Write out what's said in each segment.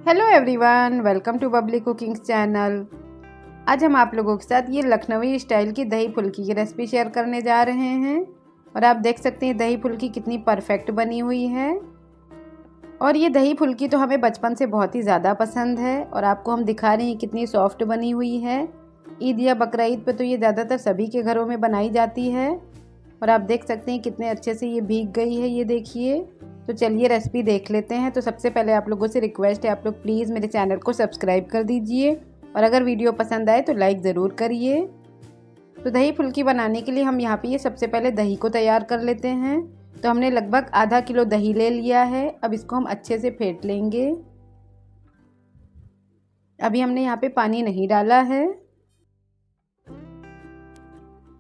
Hello everyone, welcome to Bubbly Cookings channel. आज हम आप लोगों के साथ ये लखनवी स्टाइल की दही फुल्की की रेसिपी शेयर करने जा रहे हैं। और आप देख सकते हैं दही फुल्की कितनी परफेक्ट बनी हुई है। और ये दही फुल्की तो हमें बचपन से बहुत ही ज़्यादा पसंद है और आपको हम दिखा रहे हैं कितनी सॉफ्ट बनी हुई है। ईद या बकरा ईद पर तो ये ज़्यादातर सभी के घरों में बनाई जाती है। और आप देख सकते हैं कितने अच्छे से ये भीग गई है, ये देखिए। तो चलिए रेसिपी देख लेते हैं। तो सबसे पहले आप लोगों से रिक्वेस्ट है, आप लोग प्लीज़ मेरे चैनल को सब्सक्राइब कर दीजिए और अगर वीडियो पसंद आए तो लाइक ज़रूर करिए। तो दही फुल्की बनाने के लिए हम यहाँ पे ये सबसे पहले दही को तैयार कर लेते हैं। तो हमने लगभग आधा किलो दही ले लिया है। अब इसको हम अच्छे से फेंट लेंगे। अभी हमने यहाँ पे पानी नहीं डाला है।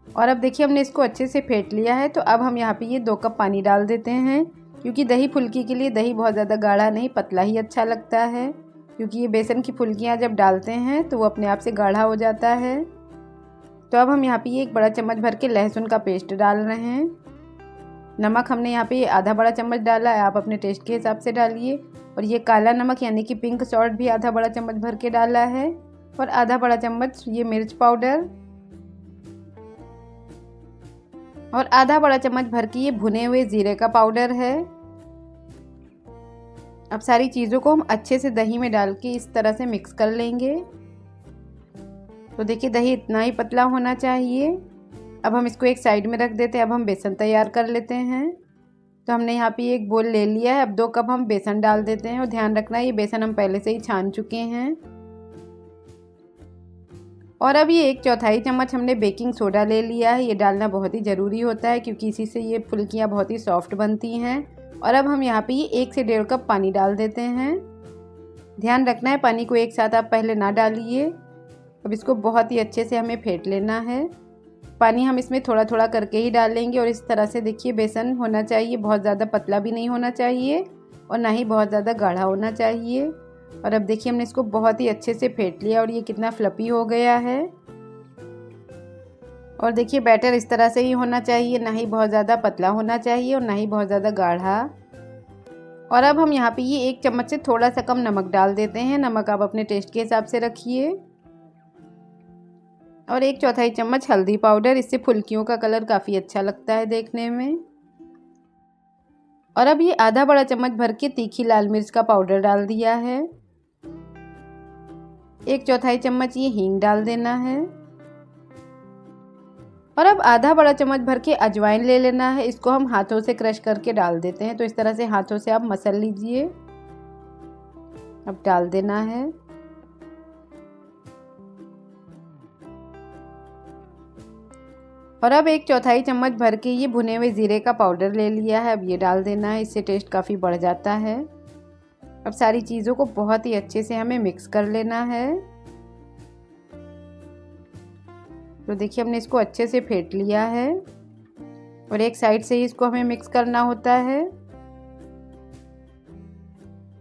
और अब देखिए हमने इसको अच्छे से फेंट लिया है। तो अब हम यहाँ पे ये 2 कप पानी डाल देते हैं, क्योंकि दही फुल्की के लिए दही बहुत ज़्यादा गाढ़ा नहीं, पतला ही अच्छा लगता है। क्योंकि ये बेसन की फुल्कियाँ जब डालते हैं तो वो अपने आप से गाढ़ा हो जाता है। तो अब हम यहाँ पे ये 1 बड़ा चम्मच भर के लहसुन का पेस्ट डाल रहे हैं। नमक हमने यहाँ पे आधा बड़ा चम्मच डाला है, आप अपने टेस्ट के हिसाब से डालिए। और ये काला नमक यानी कि पिंक सॉल्ट भी आधा बड़ा चम्मच भर के डाला है। और आधा बड़ा चम्मच ये मिर्च पाउडर और आधा बड़ा चम्मच भर के ये भुने हुए जीरे का पाउडर है। अब सारी चीज़ों को हम अच्छे से दही में डाल के इस तरह से मिक्स कर लेंगे। तो देखिए दही इतना ही पतला होना चाहिए। अब हम इसको एक साइड में रख देते हैं। अब हम बेसन तैयार कर लेते हैं। तो हमने यहाँ पे एक बोल ले लिया है। अब 2 कप हम बेसन डाल देते हैं और ध्यान रखना ये बेसन हम पहले से ही छान चुके हैं। और अब ये 1/4 चम्मच हमने बेकिंग सोडा ले लिया है। ये डालना बहुत ही ज़रूरी होता है क्योंकि इसी से ये फुल्कियाँ बहुत ही सॉफ्ट बनती हैं। और अब हम यहाँ पे ये 1 से 1.5 कप पानी डाल देते हैं। ध्यान रखना है पानी को एक साथ आप पहले ना डालिए। अब इसको बहुत ही अच्छे से हमें फेंट लेना है। पानी हम इसमें थोड़ा थोड़ा करके ही डालेंगे। और इस तरह से देखिए बेसन होना चाहिए, बहुत ज़्यादा पतला भी नहीं होना चाहिए और ना ही बहुत ज़्यादा गाढ़ा होना चाहिए। और अब देखिए हमने इसको बहुत ही अच्छे से फेंट लिया और ये कितना फ्लफी हो गया है। और देखिए बैटर इस तरह से ही होना चाहिए, ना ही बहुत ज़्यादा पतला होना चाहिए और ना ही बहुत ज़्यादा गाढ़ा। और अब हम यहाँ पे ये 1 चम्मच से थोड़ा सा कम नमक डाल देते हैं। नमक आप अपने टेस्ट के हिसाब से रखिए। और 1/4 चम्मच हल्दी पाउडर, इससे फुल्कियों का कलर काफ़ी अच्छा लगता है देखने में। और अब ये आधा बड़ा चम्मच भर के तीखी लाल मिर्च का पाउडर डाल दिया है। 1/4 चम्मच ये हींग डाल देना है। और अब आधा बड़ा चम्मच भर के अजवाइन ले लेना है। इसको हम हाथों से क्रश करके डाल देते हैं। तो इस तरह से हाथों से आप मसल लीजिए। अब डाल देना है। और अब 1/4 चम्मच भर के ये भुने हुए जीरे का पाउडर ले लिया है। अब ये डाल देना है, इससे टेस्ट काफ़ी बढ़ जाता है। अब सारी चीज़ों को बहुत ही अच्छे से हमें मिक्स कर लेना है। तो देखिए हमने इसको अच्छे से फेंट लिया है और एक साइड से ही इसको हमें मिक्स करना होता है।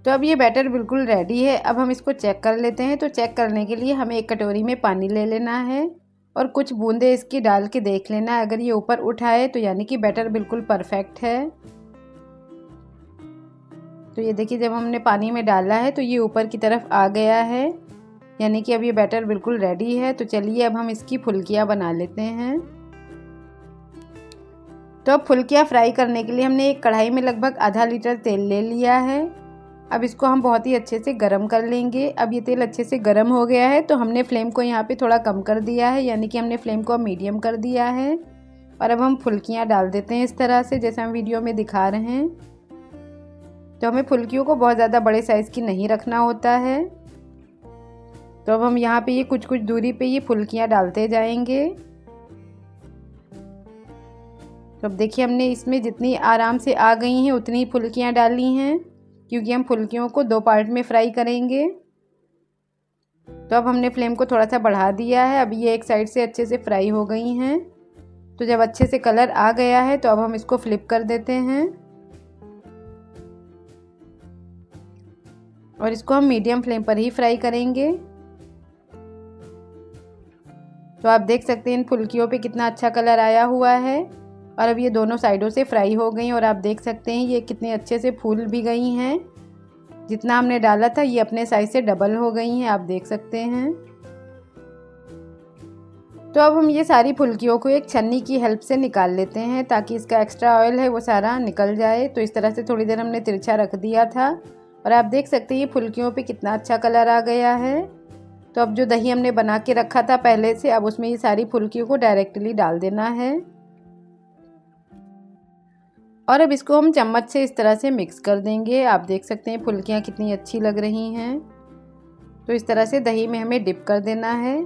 तो अब ये बैटर बिल्कुल रेडी है। अब हम इसको चेक कर लेते हैं। तो चेक करने के लिए हमें एक कटोरी में पानी ले लेना है और कुछ बूंदे इसकी डाल के देख लेना है। अगर ये ऊपर उठाए तो यानी कि बैटर बिल्कुल परफेक्ट है। तो ये देखिए जब हमने पानी में डाला है तो ये ऊपर की तरफ आ गया है, यानी कि अब ये बैटर बिल्कुल रेडी है। तो चलिए अब हम इसकी फुल्कियाँ बना लेते हैं। तो अब फुल्कियाँ फ्राई करने के लिए हमने एक कढ़ाई में लगभग आधा लीटर तेल ले लिया है। अब इसको हम बहुत ही अच्छे से गरम कर लेंगे। अब ये तेल अच्छे से गरम हो गया है तो हमने फ्लेम को यहाँ पे थोड़ा कम कर दिया है, यानी कि हमने फ्लेम को मीडियम कर दिया है। और अब हम फुल्कियाँ डाल देते हैं इस तरह से जैसे हम वीडियो में दिखा रहे हैं। तो हमें फुल्कियों को बहुत ज़्यादा बड़े साइज़ की नहीं रखना होता है। तो अब हम यहाँ पे ये कुछ कुछ दूरी पे ये फुल्कियाँ डालते जाएंगे। तो अब देखिए हमने इसमें जितनी आराम से आ गई हैं उतनी फुल्कियाँ डाली हैं, क्योंकि हम फुल्कियों को 2 पार्ट में फ्राई करेंगे। तो अब हमने फ्लेम को थोड़ा सा बढ़ा दिया है। अब ये एक साइड से अच्छे से फ्राई हो गई हैं। तो जब अच्छे से कलर आ गया है तो अब हम इसको फ्लिप कर देते हैं और इसको हम मीडियम फ्लेम पर ही फ्राई करेंगे। तो आप देख सकते हैं इन फुल्कियों पे कितना अच्छा कलर आया हुआ है। और अब ये दोनों साइडों से फ्राई हो गई और आप देख सकते हैं ये कितने अच्छे से फूल भी गई हैं। जितना हमने डाला था ये अपने साइज से डबल हो गई हैं, आप देख सकते हैं। तो अब हम ये सारी फुल्कियों को एक छन्नी की हेल्प से निकाल लेते हैं ताकि इसका एक्स्ट्रा ऑयल है वो सारा निकल जाए। तो इस तरह से थोड़ी देर हमने तिरछा रख दिया था और आप देख सकते हैं ये फुल्कियों पे कितना अच्छा कलर आ गया है। तो अब जो दही हमने बना के रखा था पहले से, अब उसमें ये सारी फुल्कियों को डायरेक्टली डाल देना है और अब इसको हम चम्मच से इस तरह से मिक्स कर देंगे। आप देख सकते हैं फुल्कियाँ कितनी अच्छी लग रही हैं। तो इस तरह से दही में हमें डिप कर देना है।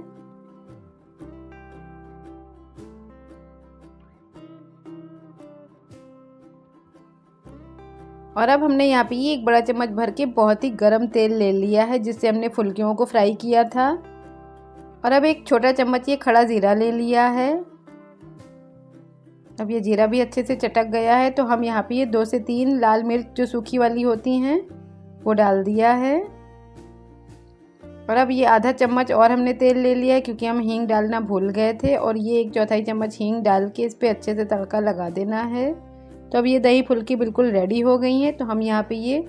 और अब हमने यहाँ पे ये 1 बड़ा चम्मच भर के बहुत ही गर्म तेल ले लिया है जिससे हमने फुल्कियों को फ्राई किया था। और अब 1 छोटा चम्मच ये खड़ा जीरा ले लिया है। अब ये जीरा भी अच्छे से चटक गया है तो हम यहाँ पे ये 2 से 3 लाल मिर्च जो सूखी वाली होती हैं वो डाल दिया है। और अब ये आधा चम्मच और हमने तेल ले लिया है क्योंकि हम हींग डालना भूल गए थे। और ये 1/4 चम्मच हींग डाल के इस पर अच्छे से तड़का लगा देना है। तो अब ये दही फुल्की बिल्कुल रेडी हो गई हैं। तो हम यहाँ पे ये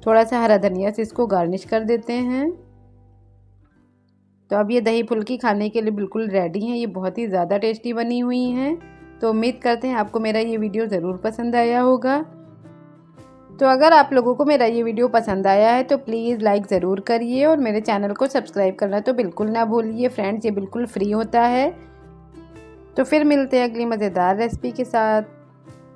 थोड़ा सा हरा धनिया से इसको गार्निश कर देते हैं। तो अब ये दही फुल्की खाने के लिए बिल्कुल रेडी हैं। ये बहुत ही ज़्यादा टेस्टी बनी हुई हैं। तो उम्मीद करते हैं आपको मेरा ये वीडियो ज़रूर पसंद आया होगा। तो अगर आप लोगों को मेरा ये वीडियो पसंद आया है तो प्लीज़ लाइक ज़रूर करिए और मेरे चैनल को सब्सक्राइब करना तो बिल्कुल ना भूलिए फ्रेंड्स, ये बिल्कुल फ्री होता है। तो फिर मिलते हैं अगली मज़ेदार रेसिपी के साथ।